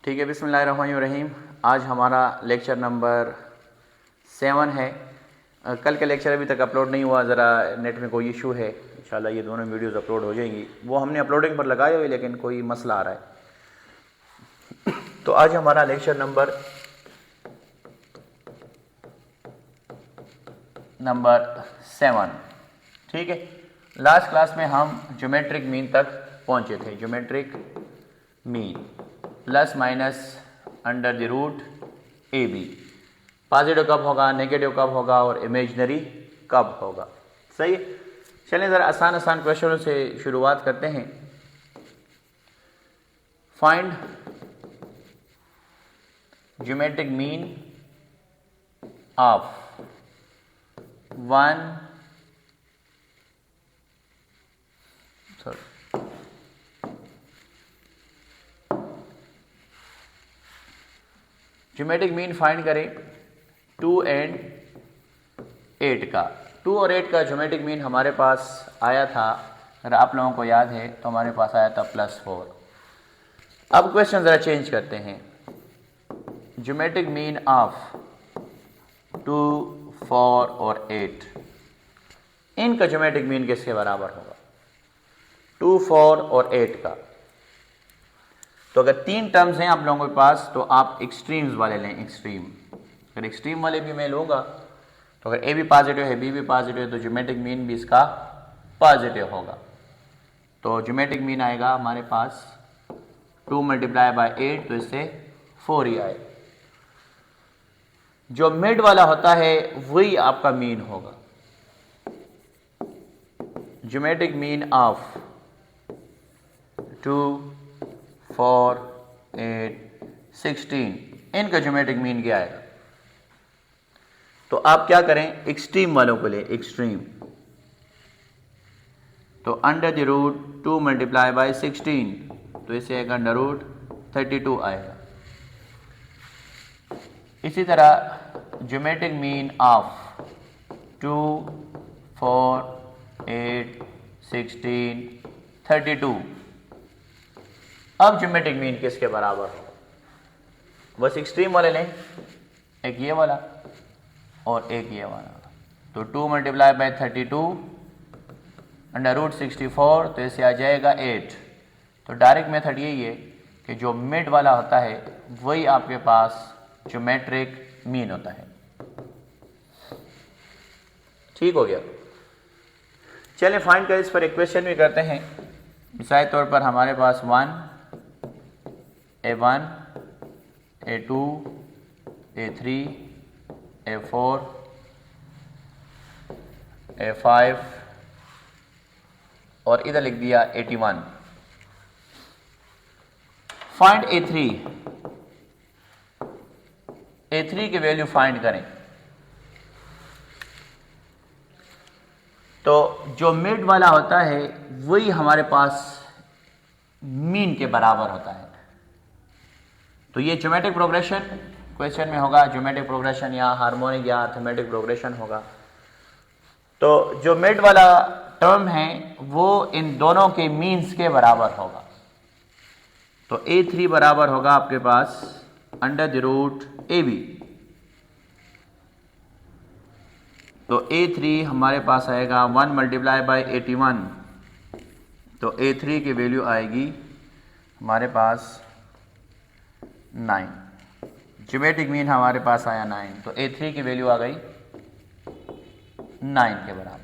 ठीक है, बिस्मिल्लाहिर्रहमानिर्रहीम। आज हमारा लेक्चर नंबर 7 है। कल का लेक्चर अभी तक अपलोड नहीं हुआ, ज़रा नेट में कोई इशू है। इंशाल्लाह ये दोनों वीडियोस अपलोड हो जाएंगी। वो हमने अपलोडिंग पर लगाए हुए, लेकिन कोई मसला आ रहा है। तो आज हमारा लेक्चर नंबर 7, ठीक है। लास्ट क्लास में हम ज्योमेट्रिक मीन तक पहुँचे थे। Geometric mean plus minus under the root A B, positive कब होगा, नेगेटिव कब होगा और इमेजनरी कब होगा। सही। चलिए ज़रा आसान आसान क्वेश्चनों से शुरुआत करते हैं। Find geometric mean of 1 geometric mean find करें 2 और 8 का। 2 और 8 का ज्योमेट्रिक मीन हमारे पास आया था, अगर आप लोगों को याद है तो हमारे पास आया था +4। अब क्वेश्चन ज़रा चेंज करते हैं। ज्योमेट्रिक मीन ऑफ 2, 4 और 8, इनका ज्योमेट्रिक मीन किसके बराबर होगा? 2, 4 और 8 का। तो अगर 3 टर्म्स हैं आप लोगों के पास तो आप एक्सट्रीम्स वाले लें। एक्सट्रीम, अगर एक्सट्रीम वाले भी मैं लूँगा तो अगर ए भी पॉजिटिव है, बी भी पॉजिटिव है, तो ज्योमेट्रिक मीन भी इसका पॉजिटिव होगा। तो ज्योमेट्रिक मीन आएगा हमारे पास 2 × 8, तो इससे 4 ही आएगा। जो मिड वाला होता है वही आपका मीन होगा। ज्योमेट्रिक मीन ऑफ 2, 4, 8, 16, इनका ज्योमेट्रिक मीन क्या आएगा? तो आप क्या करें, एक्सट्रीम वालों को ले। एक्सट्रीम, तो अंडर द रूट 2 × 16, तो इसे आएगा अंडर रूट 32 आएगा। इसी तरह ज्योमेट्रिक मीन ऑफ 2, 4, 8, 16, 32, अब ज्योमेट्रिक मीन किसके बराबर होगा? बस एक्सट्रीम वाले लें, एक ये वाला और एक ये वाला। तो 2 × 32 अंडर रूट 64, तो इसे आ जाएगा 8। तो डायरेक्ट मेथड यही है कि जो मिड वाला होता है वही आपके पास ज्योमेट्रिक मीन होता है। ठीक हो गया। चलिए फाइंड कर इस पर एक क्वेश्चन भी करते हैं। मिसाल तौर पर हमारे पास 1, A1, A2, A3, A4, A5 और इधर लिख दिया 81। Find A3। A3 की वैल्यू फाइंड करें। तो जो मिड वाला होता है वही हमारे पास मीन के बराबर होता है। तो ये ज्योमेट्रिक प्रोग्रेशन क्वेश्चन में होगा। ज्योमेट्रिक प्रोग्रेशन या हार्मोनिक या अर्थमेटिक प्रोग्रेशन होगा। तो जो मिड वाला टर्म है वो इन दोनों के मीन्स के बराबर होगा। तो A3 बराबर होगा आपके पास अंडर द रूट AB। तो A3 हमारे पास आएगा 1 × 81, तो A3 की वैल्यू आएगी हमारे पास 9। ज्योमेट्रिक मीन हमारे पास आया 9, तो A3 की वैल्यू आ गई 9 के बराबर।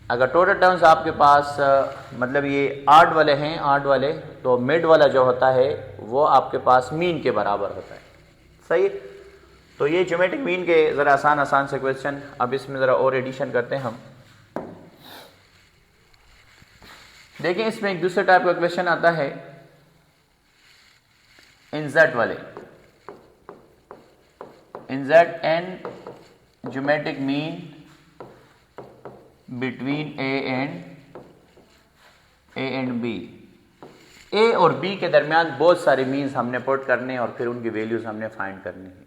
अगर टोटल टर्म्स आपके पास मतलब ये 8 वाले हैं, 8 वाले, तो मिड वाला जो होता है वो आपके पास मीन के बराबर होता है। सही। तो ये ज्योमेट्रिक मीन के ज़रा आसान आसान से क्वेश्चन। अब इसमें ज़रा और एडिशन करते हैं हम। देखिए इसमें एक दूसरे टाइप का क्वेश्चन आता है, इंजर्ट वाले। Insert and geometric mean between A and B. A और बी के दरमियान बहुत सारे मीन्स हमने पुट करने और फिर उनकी वैल्यूज हमने फाइंड करनी है।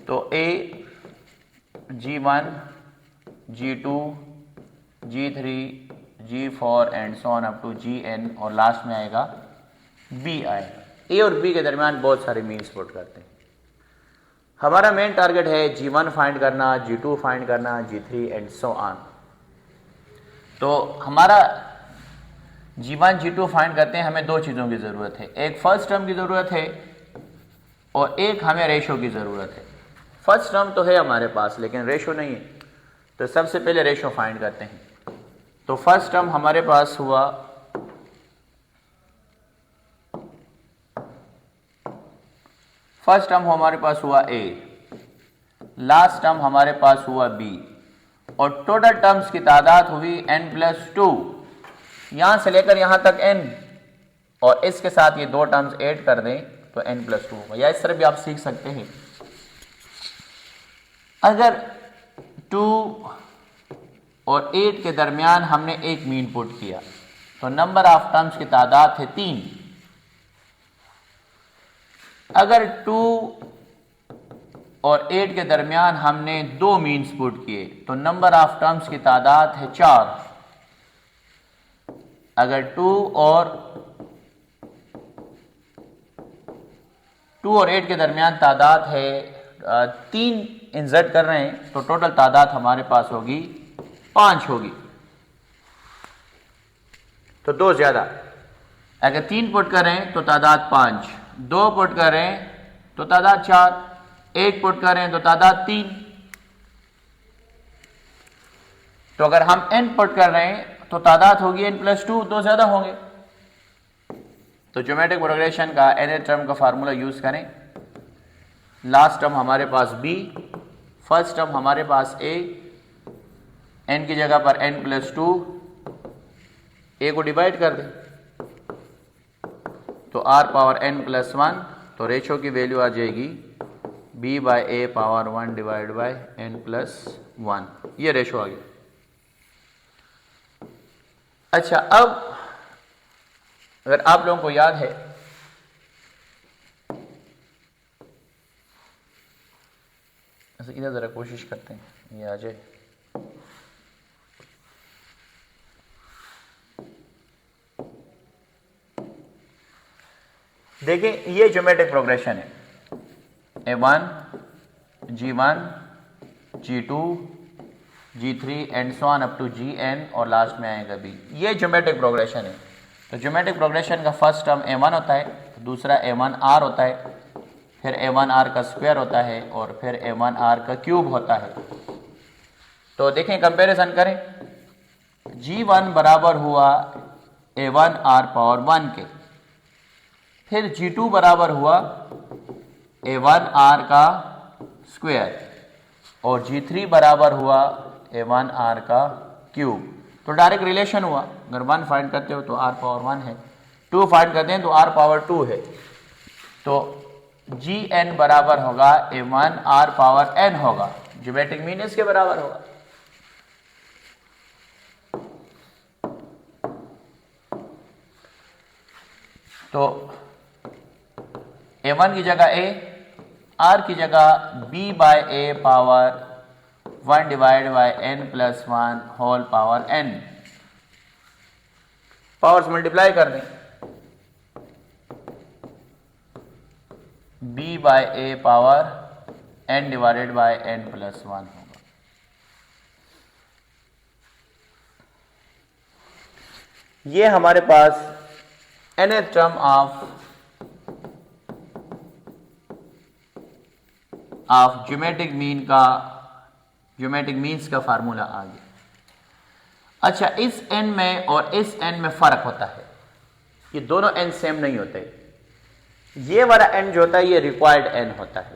तो A G1, G2, G3, G4 and so on up to Gn और लास्ट में आएगा B आएगा। ए और बी के दरमियान बहुत सारे मीन्स पुट करते हैं। हमारा मेन टारगेट है G1 फाइंड करना, G2 फाइंड करना, G3 एंड सो ऑन। तो हमारा G1 G2 फाइंड करते हैं, हमें दो चीज़ों की ज़रूरत है, एक फर्स्ट टर्म की ज़रूरत है और एक हमें रेशो की ज़रूरत है। फर्स्ट टर्म तो है हमारे पास लेकिन रेशो नहीं है, तो सबसे पहले रेशो फाइंड करते हैं। तो फर्स्ट टर्म हमारे पास हुआ A, लास्ट टर्म हमारे पास हुआ B और टोटल टर्म्स की तादाद हुई n+2। यहां से लेकर यहां तक n और इसके साथ ये दो टर्म्स ऐड कर दें तो n+2 होगा। या इस तरह भी आप सीख सकते हैं, अगर 2 और 8 के दरमियान हमने एक मीन पुट किया तो नंबर ऑफ टर्म्स की तादाद है 3। अगर 2 और 8 के दरमियान हमने दो मीन्स पुट किए तो नंबर ऑफ टर्म्स की तादाद है 4। अगर 2 और 8 के दरमियान तादाद है 3 इंसर्ट कर रहे हैं तो टोटल तादाद हमारे पास होगी 5 होगी, तो 2 ज्यादा। अगर 3 पुट करें तो तादाद 5, 2 पुट करें तो तादाद 4, 1 पुट करें तो तादाद 3। तो अगर हम n पुट कर रहे हैं तो तादाद होगी n+2, 2 ज्यादा होंगे। तो ज्योमेट्रिक प्रोग्रेशन का nth टर्म का फार्मूला यूज करें। लास्ट टर्म हमारे पास B, फर्स्ट टर्म हमारे पास A, n की जगह पर n+2, A को डिवाइड कर दें तो r पावर n+1, तो रेशो की वैल्यू आ जाएगी B/A power 1 divide by n+1। ये रेशो आ गया। अच्छा, अब अगर आप लोगों को याद है, इधर जरा कोशिश करते हैं ये आ जाए। देखिए ये ज्योमेट्रिक प्रोग्रेशन है, A1, G1, G2, G3 and so on up to Gn और लास्ट में आएगा B। ये ज्योमेट्रिक प्रोग्रेशन है। तो ज्योमेट्रिक प्रोग्रेशन का फर्स्ट टर्म A1 होता है, दूसरा A1R होता है, फिर A1R का स्क्वायर होता है और फिर A1R का क्यूब होता है। तो देखें, कंपैरिजन करें, G1 बराबर हुआ A1R पावर 1 के, फिर G2 बराबर हुआ A1R का स्क्वायर और G3 बराबर हुआ A1R का क्यूब। तो डायरेक्ट रिलेशन हुआ, अगर 1 फाइंड करते हो तो R पावर 1 है, 2 फाइंड करते हैं तो R पावर 2 है। तो Gn बराबर होगा A1R पावर n होगा, ज्योमेट्रिक मीन इसके बराबर होगा। तो A1 की जगह A, R की जगह B/A power 1 divide by n+1 whole power n। Powers multiply कर दें, B/A power n divided bye n+1 होगा। ये हमारे पास nth term of geometric means का फार्मूला आ गया। अच्छा, इस n में और इस n में फर्क होता है, ये दोनों n सेम नहीं होते। ये वाला n जो होता है ये रिक्वायर्ड n होता है।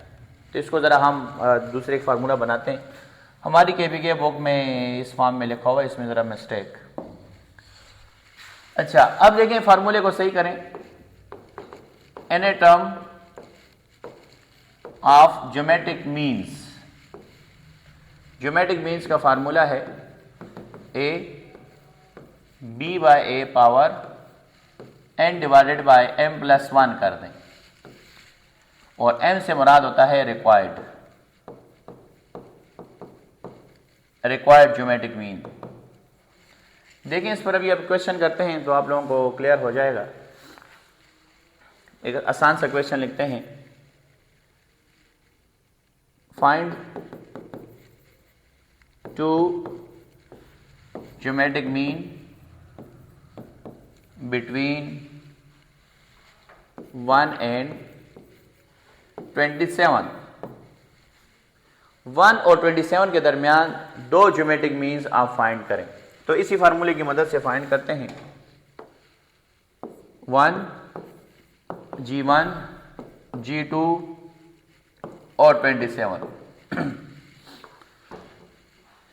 तो इसको जरा हम दूसरे एक फार्मूला बनाते हैं। हमारी KPK बुक में इस फॉर्म में लिखा हुआ है, इसमें जरा मिस्टेक। अच्छा, अब देखें फार्मूले को सही करें। n term of geometric means का फार्मूला है A B/A power n divided bye m+1 कर दें और m से मुराद होता है रिक्वायर्ड ज्योमेट्रिक मीन। देखिए इस पर अभी अब क्वेश्चन करते हैं तो आप लोगों को क्लियर हो जाएगा। एक आसान सा क्वेश्चन लिखते हैं, find two geometric mean between 1 and 27। 1 और 27 के दरमियान दो ज्योमेट्रिक मीन्स आप फाइंड करें। तो इसी फार्मूले की मदद से फाइंड करते हैं। 1 G1 G2 और 27।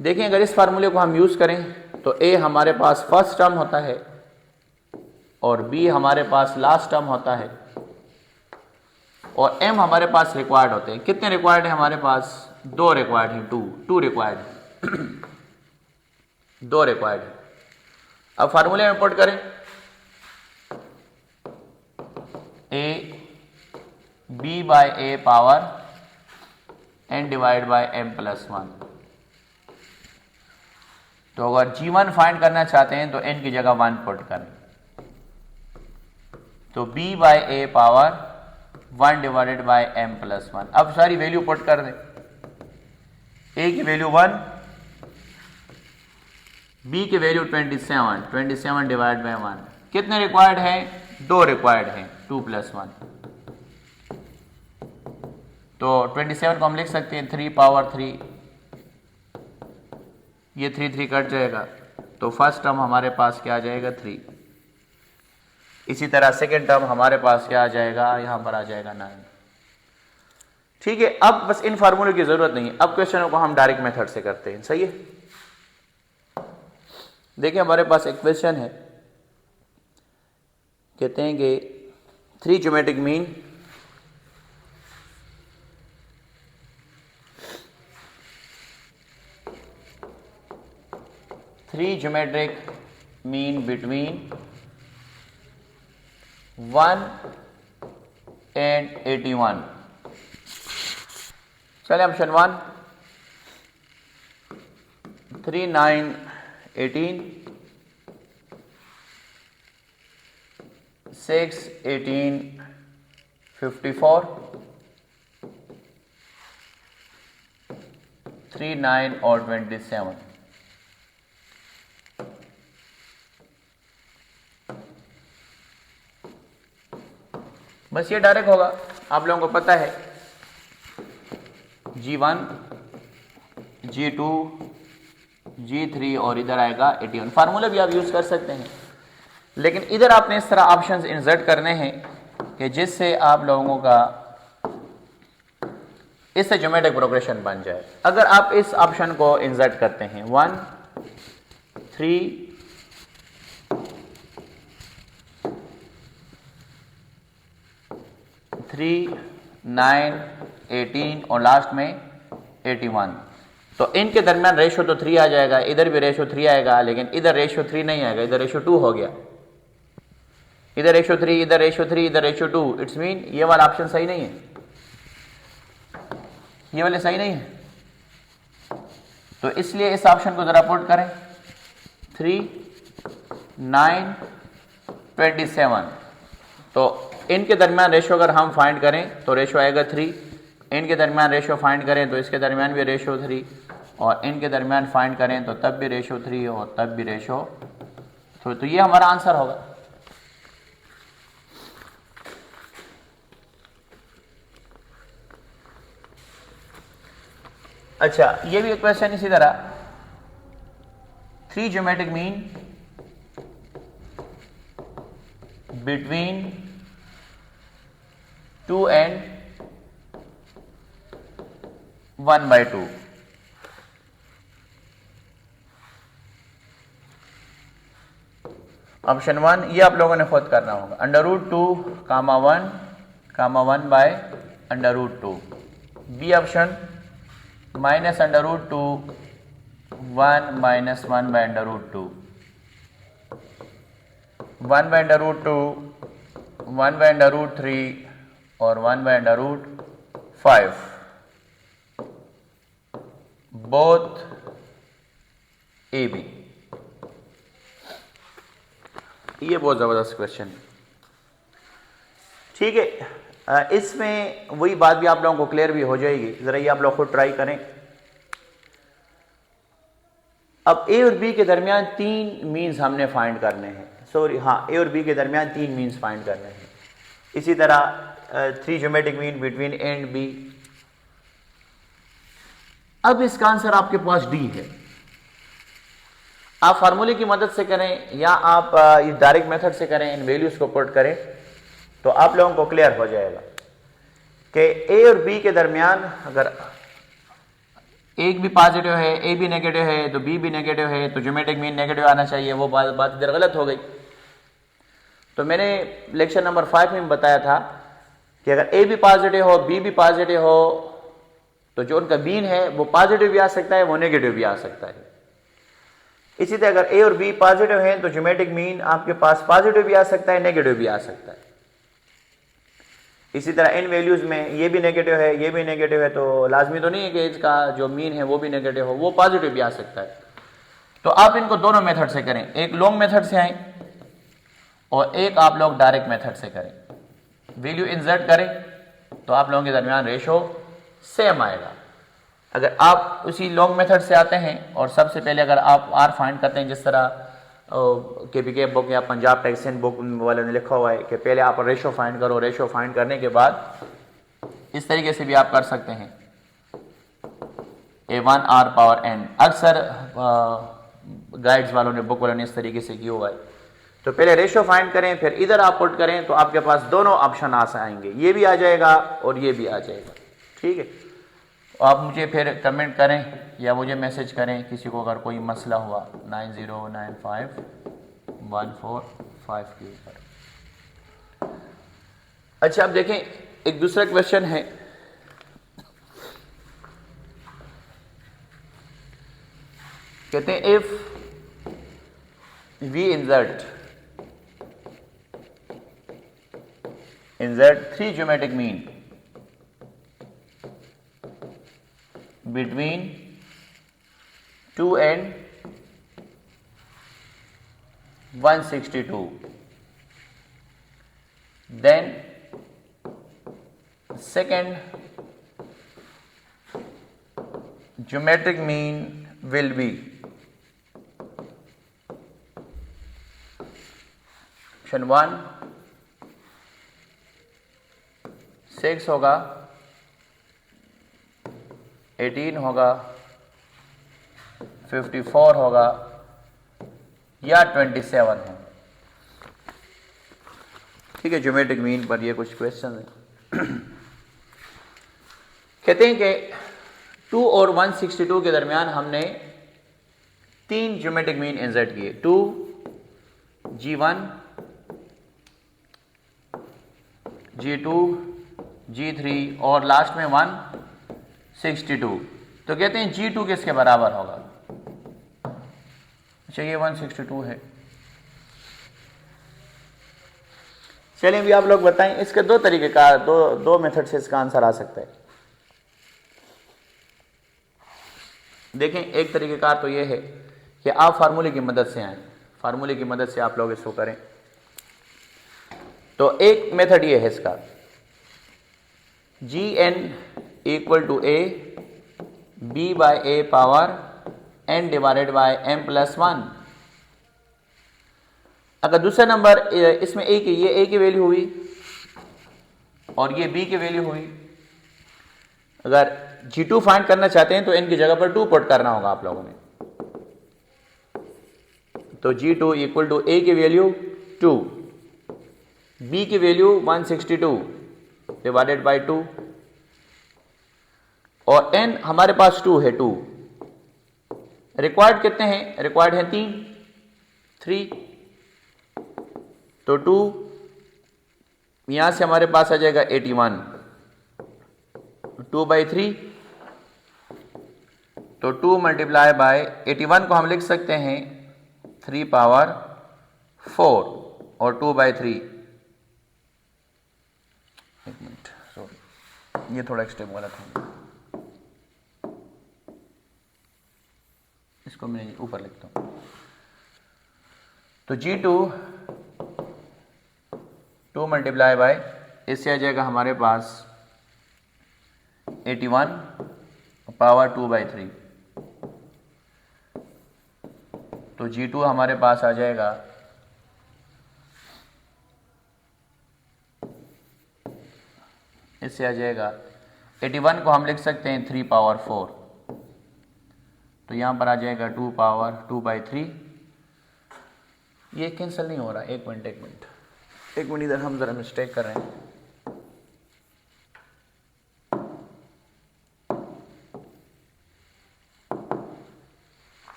देखिए अगर इस फार्मूले को हम यूज करें तो A हमारे पास फर्स्ट टर्म होता है और B हमारे पास लास्ट टर्म होता है और M हमारे पास रिक्वायर्ड होते हैं। कितने रिक्वायर्ड है हमारे पास? 2 रिक्वायर्ड है, 2 रिक्वायर्ड है। 2 रिक्वायर्ड है। अब फार्मूले में पुट करें, A B by A power N divide by M plus 1। तो अगर G1 फाइंड करना चाहते हैं तो N की जगह 1 पुट करें, तो B by A power 1 divided by M plus 1। अब सारी वैल्यू पुट कर दें, A की वैल्यू 1, B की वैल्यू 27 डिवाइड बाय 1। कितने रिक्वायर्ड है? 2 रिक्वायर्ड है, 2 प्लस 1। तो 27 को हम लिख सकते हैं 3 पावर 3, ये 3 कट जाएगा तो फर्स्ट टर्म हमारे पास क्या आ जाएगा? 3। इसी तरह सेकेंड टर्म हमारे पास क्या आ जाएगा? यहां पर आ जाएगा 9। ठीक है, अब बस इन फार्मूले की जरूरत नहीं है। अब क्वेश्चनों को हम डायरेक्ट मेथड से करते हैं, सही है। देखिए हमारे पास एक क्वेश्चन है, कहते हैं कि 3 ज्योमेट्रिक मीन बिटवीन 1 and 81। चलिए ऑप्शन 1 3 9 18 6 18 54 3 9 और 27। बस ये डायरेक्ट होगा, आप लोगों को पता है G1 G2 G3 और इधर आएगा 81। फार्मूला भी आप यूज कर सकते हैं, लेकिन इधर आपने इस तरह ऑप्शंस इंसर्ट करने हैं कि जिससे आप लोगों का इससे ज्योमेट्रिक प्रोग्रेशन बन जाए। अगर आप इस ऑप्शन को इंसर्ट करते हैं 1 3 3 9 18 और लास्ट में 81, तो इनके दरमियान रेशियो तो 3 आ जाएगा, इधर भी रेशियो 3 आएगा, लेकिन इधर रेशियो 3 नहीं आएगा, इधर रेशियो 2 हो गया। इधर रेशियो 3, इधर रेशियो 3, इधर रेशियो 2। इट्स मीन ये वाला ऑप्शन सही नहीं है, ये वाले सही नहीं है। तो इसलिए इस ऑप्शन को जरा पुट करें 3 9 27। तो इनके दरमियान रेशियो अगर हम फाइंड करें तो रेशियो आएगा 3। इनके दरमियान रेशियो फाइंड करें तो इसके दरमियान भी रेशियो 3, और इनके दरमियान फाइंड करें तो तब भी रेशियो 3 और तब भी रेशियो 3। तो ये हमारा आंसर होगा। अच्छा, ये भी एक क्वेश्चन इसी तरह 3 geometric mean between 2 and 1/2। Option 1 ये आप लोगों ने खुद करना होगा, √2, 1, 1/√2। बी ऑप्शन -√2, 1 - 1/√2, 1/√2, 1/√3 और 1/√5, बोथ AB। ये बहुत ज़बरदस्त क्वेश्चन है। ठीक है, इसमें वही बात भी आप लोगों को क्लियर भी हो जाएगी। ज़रा ये आप लोग खुद ट्राई करें। अब ए और बी के दरमियान 3 मीन्स हमने फाइंड करने हैं। सॉरी, हाँ, ए और बी के दरमियान 3 मीन्स फाइंड करने हैं। इसी तरह 3 geometric mean between A and B. अब इसका आंसर आपके पास डी है। आप फार्मूले की मदद से करें या आप इस डायरेक्ट मेथड से करें, इन वैल्यूज को पुट करें, तो आप लोगों को क्लियर हो जाएगा कि ए और बी के दरमियान अगर एक भी पॉजिटिव है, ए भी नेगेटिव है, तो बी भी नेगेटिव है, तो ज्योमेट्रिक मीन नेगेटिव आना चाहिए। वो बात इधर गलत हो गई। तो मैंने लेक्चर नंबर 5 में बताया था कि अगर ए भी पॉजिटिव हो, बी भी पॉजिटिव हो, तो जो उनका मीन है वो पॉजिटिव भी आ सकता है, वो नेगेटिव भी आ सकता है। इसी तरह अगर ए और बी पॉजिटिव हैं तो ज्योमेट्रिक मीन आपके पास पॉजिटिव भी आ सकता है, नेगेटिव भी आ सकता है। इसी तरह इन वैल्यूज में ये भी नेगेटिव है, ये भी नेगेटिव है, तो लाजमी तो नहीं है कि इसका जो मीन है वो भी नेगेटिव हो, वो पॉजिटिव भी आ सकता है। तो आप इनको दोनों मेथड से करें, एक लॉन्ग मेथड से आए और एक आप लोग डायरेक्ट मेथड से करें। वैल्यू इंसर्ट करें तो आप लोगों के दरमियान रेशो सेम आएगा। अगर आप उसी लॉन्ग मेथड से आते हैं और सबसे पहले अगर आप आर फाइंड करते हैं, जिस तरह KPK बुक या पंजाब टैक्सेंट बुक वाले ने लिखा हुआ है कि पहले आप रेशो फाइंड करो, रेशो फाइंड करने के बाद इस तरीके से भी आप कर सकते हैं, A1 R पावर n। अक्सर गाइड्स वालों ने, बुक वालों ने इस तरीके से किया हुआ है। तो पहले रेशो फाइंड करें, फिर इधर आप पुट करें, तो आपके पास दोनों ऑप्शन आ आएंगे, ये भी आ जाएगा और ये भी आ जाएगा। ठीक है, आप मुझे फिर कमेंट करें या मुझे मैसेज करें किसी को अगर कोई मसला हुआ 90951453 के ऊपर। अच्छा, अब देखें एक दूसरा क्वेश्चन है। कहते हैं if we insert 3 geometric mean between 2 and 162, then second geometric mean will be option 1 6 होगा, 18 होगा, 54 होगा या 27 हो। ठीक है, ज्योमेट्रिक मीन पर ये कुछ क्वेश्चन है। कहते हैं कि 2 और 162 के दरमियान हमने 3 ज्योमेट्रिक मीन इंसर्ट किए, 2 G1 G2 G3 और लास्ट में 162। तो कहते हैं G2 किसके बराबर होगा? अच्छा, ये 162 है। चलिए भी आप लोग बताएं, इसके दो तरीके का, दो मेथड से इसका आंसर आ सकता है। देखें, एक तरीकेकार तो ये है कि आप फार्मूले की मदद से आएं, फार्मूले की मदद से आप लोग इसको करें। तो एक मेथड ये है इसका, Gn equal to a b by a power n divided by m plus 1। अगर दूसरा नंबर इसमें a की, ये a की वैल्यू हुई और ये b की वैल्यू हुई। अगर G2 फाइंड करना चाहते हैं तो इनकी जगह पर 2 पुट करना होगा आप लोगों ने। तो G2 इक्वल टू a की वैल्यू 2, b की वैल्यू 162 डिवाइडेड बाय 2 और n हमारे पास 2 है। 2 रिक्वायर्ड कितने हैं? रिक्वायर्ड है 3। तो 2 यहां से हमारे पास आ जाएगा 81, 2 बाई 3। तो 2 मल्टीप्लाई बाय 81 को हम लिख सकते हैं 3 पावर 4 और 2 बाई 3। एक मिनट, सॉरी, ये थोड़ा स्टेप गलत हो गया, इसको मैं ऊपर लिखता हूं। तो G2 2 मल्टीप्लाई बाय, इससे आ जाएगा हमारे पास 81 पावर 2/3, तो G2 हमारे पास आ जाएगा इससे आ जाएगा 81 को हम लिख सकते हैं 3 पावर 4, तो यहाँ पर आ जाएगा 2 पावर 2/3। ये कैंसिल नहीं हो रहा, एक मिनट इधर हम ज़रा मिस्टेक कर रहे हैं।